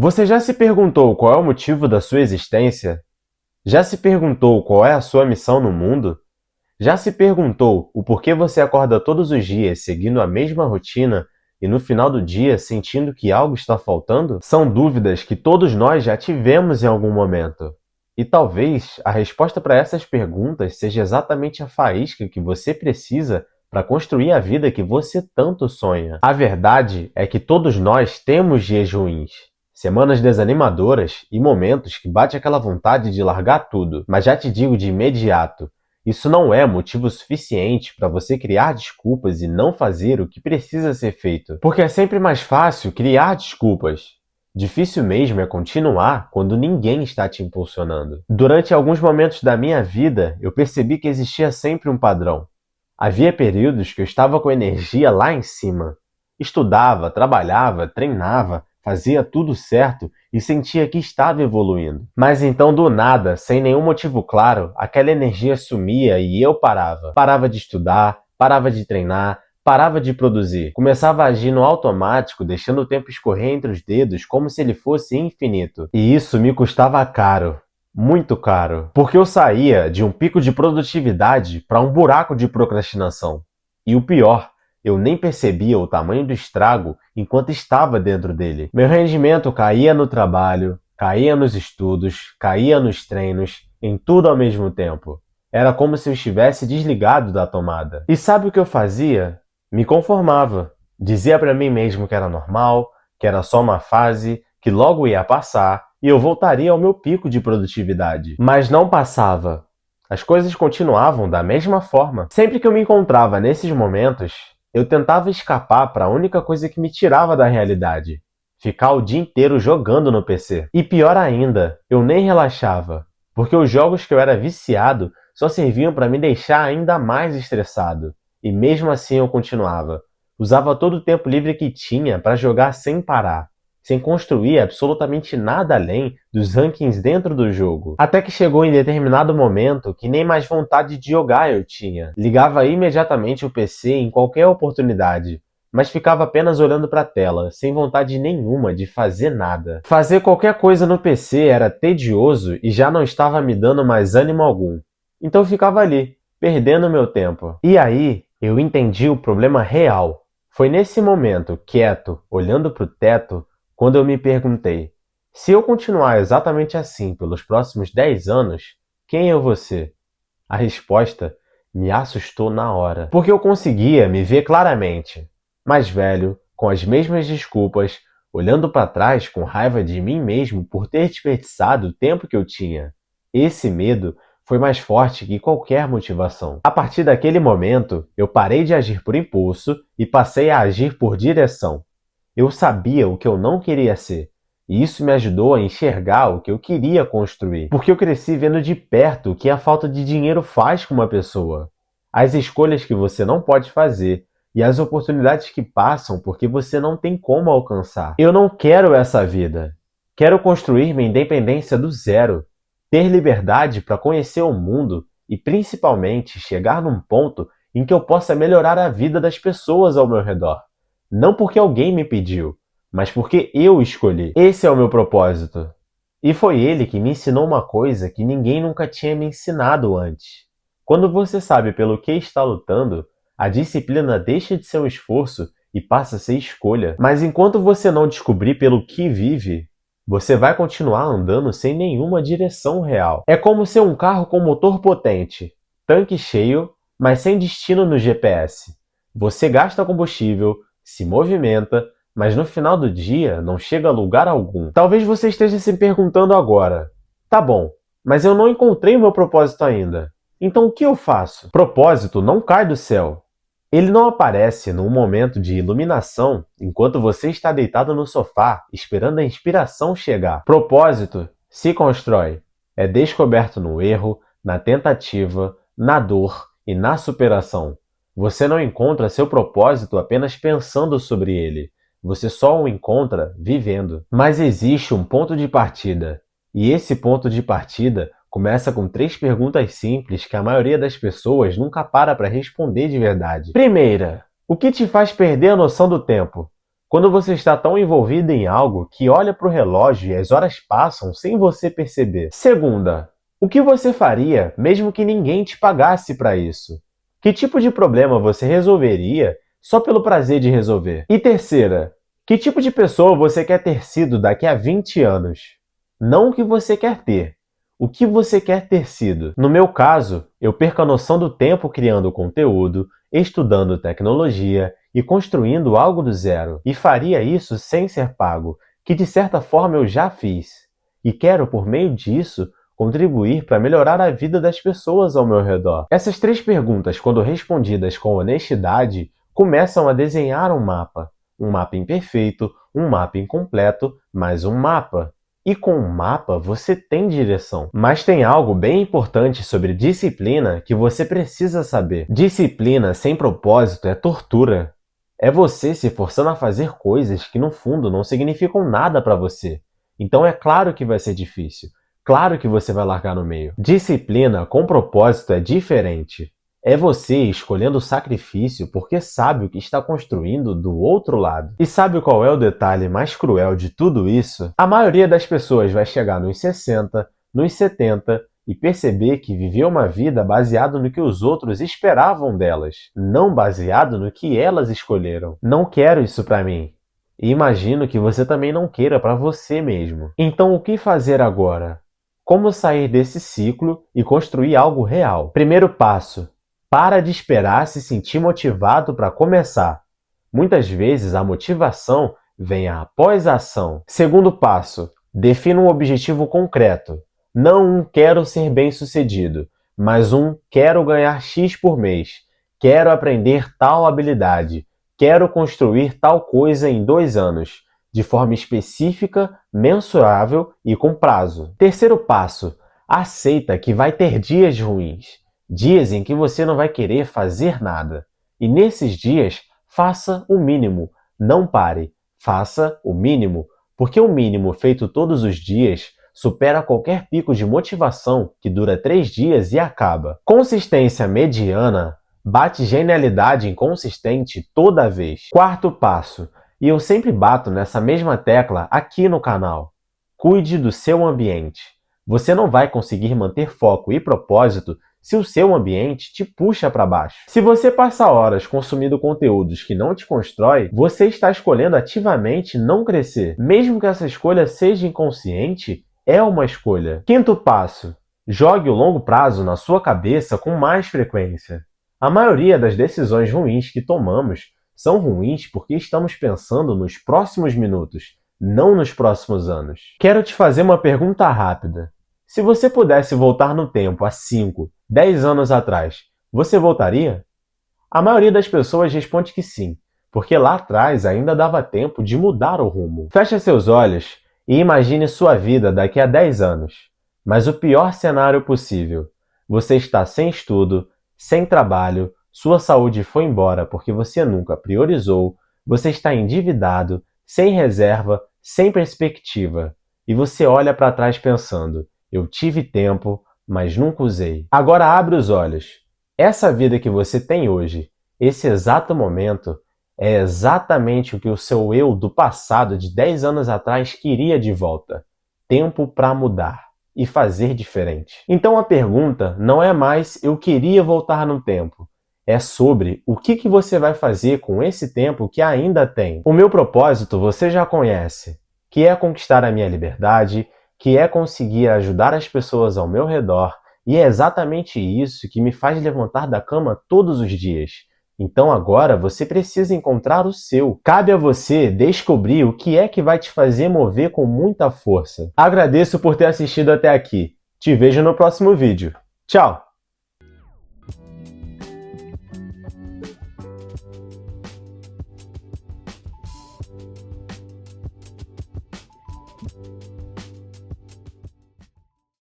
Você já se perguntou qual é o motivo da sua existência? Já se perguntou qual é a sua missão no mundo? Já se perguntou o porquê você acorda todos os dias seguindo a mesma rotina e no final do dia sentindo que algo está faltando? São dúvidas que todos nós já tivemos em algum momento. E talvez a resposta para essas perguntas seja exatamente a faísca que você precisa para construir a vida que você tanto sonha. A verdade é que todos nós temos dias ruins, semanas desanimadoras e momentos que bate aquela vontade de largar tudo. Mas já te digo de imediato, isso não é motivo suficiente para você criar desculpas e não fazer o que precisa ser feito. Porque é sempre mais fácil criar desculpas. Difícil mesmo é continuar quando ninguém está te impulsionando. Durante alguns momentos da minha vida, eu percebi que existia sempre um padrão. Havia períodos que eu estava com energia lá em cima. Estudava, trabalhava, treinava, fazia tudo certo e sentia que estava evoluindo. Mas então, do nada, sem nenhum motivo claro, aquela energia sumia e eu parava. Parava de estudar, parava de treinar, parava de produzir. Começava a agir no automático, deixando o tempo escorrer entre os dedos como se ele fosse infinito. E isso me custava caro. Muito caro. Porque eu saía de um pico de produtividade para um buraco de procrastinação. E o pior, eu nem percebia o tamanho do estrago enquanto estava dentro dele. Meu rendimento caía no trabalho, caía nos estudos, caía nos treinos, em tudo ao mesmo tempo. Era como se eu estivesse desligado da tomada. E sabe o que eu fazia? Me conformava. Dizia para mim mesmo que era normal, que era só uma fase, que logo ia passar e eu voltaria ao meu pico de produtividade. Mas não passava. As coisas continuavam da mesma forma. Sempre que eu me encontrava nesses momentos, eu tentava escapar para a única coisa que me tirava da realidade. Ficar o dia inteiro jogando no PC. E pior ainda, eu nem relaxava, porque os jogos que eu era viciado só serviam para me deixar ainda mais estressado. E mesmo assim eu continuava. Usava todo o tempo livre que tinha para jogar sem parar, sem construir absolutamente nada além dos rankings dentro do jogo. Até que chegou em determinado momento que nem mais vontade de jogar eu tinha. Ligava imediatamente o PC em qualquer oportunidade, mas ficava apenas olhando para a tela, sem vontade nenhuma de fazer nada. Fazer qualquer coisa no PC era tedioso e já não estava me dando mais ânimo algum. Então eu ficava ali, perdendo meu tempo. E aí, eu entendi o problema real. Foi nesse momento, quieto, olhando para o teto, quando eu me perguntei, se eu continuar exatamente assim pelos próximos 10 anos, quem eu vou ser? A resposta me assustou na hora, porque eu conseguia me ver claramente, mais velho, com as mesmas desculpas, olhando para trás com raiva de mim mesmo por ter desperdiçado o tempo que eu tinha. Esse medo foi mais forte que qualquer motivação. A partir daquele momento, eu parei de agir por impulso e passei a agir por direção. Eu sabia o que eu não queria ser, e isso me ajudou a enxergar o que eu queria construir, porque eu cresci vendo de perto o que a falta de dinheiro faz com uma pessoa, as escolhas que você não pode fazer e as oportunidades que passam porque você não tem como alcançar. Eu não quero essa vida. Quero construir minha independência do zero, ter liberdade para conhecer o mundo e, principalmente, chegar num ponto em que eu possa melhorar a vida das pessoas ao meu redor. Não porque alguém me pediu, mas porque eu escolhi. Esse é o meu propósito. E foi ele que me ensinou uma coisa que ninguém nunca tinha me ensinado antes. Quando você sabe pelo que está lutando, a disciplina deixa de ser um esforço e passa a ser escolha. Mas enquanto você não descobrir pelo que vive, você vai continuar andando sem nenhuma direção real. É como ser um carro com motor potente, tanque cheio, mas sem destino no GPS. Você gasta combustível, se movimenta, mas no final do dia não chega a lugar algum. Talvez você esteja se perguntando agora, tá bom, mas eu não encontrei o meu propósito ainda. Então o que eu faço? Propósito não cai do céu. Ele não aparece num momento de iluminação enquanto você está deitado no sofá esperando a inspiração chegar. Propósito se constrói. É descoberto no erro, na tentativa, na dor e na superação. Você não encontra seu propósito apenas pensando sobre ele. Você só o encontra vivendo. Mas existe um ponto de partida. E esse ponto de partida começa com 3 perguntas simples que a maioria das pessoas nunca para responder de verdade. Primeira, o que te faz perder a noção do tempo? Quando você está tão envolvido em algo que olha para o relógio e as horas passam sem você perceber. Segunda, o que você faria mesmo que ninguém te pagasse para isso? Que tipo de problema você resolveria só pelo prazer de resolver? E terceira, que tipo de pessoa você quer ter sido daqui a 20 anos? Não o que você quer ter, o que você quer ter sido. No meu caso, eu perco a noção do tempo criando conteúdo, estudando tecnologia e construindo algo do zero. E faria isso sem ser pago, que de certa forma eu já fiz. E quero, por meio disso, contribuir para melhorar a vida das pessoas ao meu redor. Essas 3 perguntas, quando respondidas com honestidade, começam a desenhar um mapa. Um mapa imperfeito, um mapa incompleto, mas um mapa. E com um mapa você tem direção. Mas tem algo bem importante sobre disciplina que você precisa saber. Disciplina sem propósito é tortura. É você se forçando a fazer coisas que no fundo não significam nada para você. Então é claro que vai ser difícil. Claro que você vai largar no meio. Disciplina com propósito é diferente. É você escolhendo o sacrifício porque sabe o que está construindo do outro lado. E sabe qual é o detalhe mais cruel de tudo isso? A maioria das pessoas vai chegar nos 60, nos 70 e perceber que viveu uma vida baseada no que os outros esperavam delas, não baseado no que elas escolheram. Não quero isso para mim. E imagino que você também não queira para você mesmo. Então o que fazer agora? Como sair desse ciclo e construir algo real? Primeiro passo: para de esperar se sentir motivado para começar. Muitas vezes a motivação vem após a ação. Segundo passo: defina um objetivo concreto. Não um quero ser bem-sucedido, mas um quero ganhar X por mês. Quero aprender tal habilidade. Quero construir tal coisa em 2 anos, de forma específica, mensurável e com prazo. Terceiro passo: aceita que vai ter dias ruins. Dias em que você não vai querer fazer nada. E nesses dias, faça o mínimo. Não pare. Faça o mínimo. Porque o mínimo feito todos os dias supera qualquer pico de motivação que dura 3 dias e acaba. Consistência mediana bate genialidade inconsistente toda vez. Quarto passo, e eu sempre bato nessa mesma tecla aqui no canal: cuide do seu ambiente. Você não vai conseguir manter foco e propósito se o seu ambiente te puxa para baixo. Se você passa horas consumindo conteúdos que não te constroem, você está escolhendo ativamente não crescer. Mesmo que essa escolha seja inconsciente, é uma escolha. Quinto passo: jogue o longo prazo na sua cabeça com mais frequência. A maioria das decisões ruins que tomamos são ruins porque estamos pensando nos próximos minutos, não nos próximos anos. Quero te fazer uma pergunta rápida. Se você pudesse voltar no tempo há 5, 10 anos atrás, você voltaria? A maioria das pessoas responde que sim, porque lá atrás ainda dava tempo de mudar o rumo. Feche seus olhos e imagine sua vida daqui a 10 anos. Mas o pior cenário possível: você está sem estudo, sem trabalho, sua saúde foi embora porque você nunca priorizou, você está endividado, sem reserva, sem perspectiva. E você olha para trás pensando: eu tive tempo, mas nunca usei. Agora abre os olhos. Essa vida que você tem hoje, esse exato momento, é exatamente o que o seu eu do passado de 10 anos atrás queria de volta. Tempo para mudar e fazer diferente. Então a pergunta não é mais eu queria voltar no tempo. É sobre o que você vai fazer com esse tempo que ainda tem. O meu propósito você já conhece, que é conquistar a minha liberdade, que é conseguir ajudar as pessoas ao meu redor, e é exatamente isso que me faz levantar da cama todos os dias. Então agora você precisa encontrar o seu. Cabe a você descobrir o que é que vai te fazer mover com muita força. Agradeço por ter assistido até aqui. Te vejo no próximo vídeo. Tchau!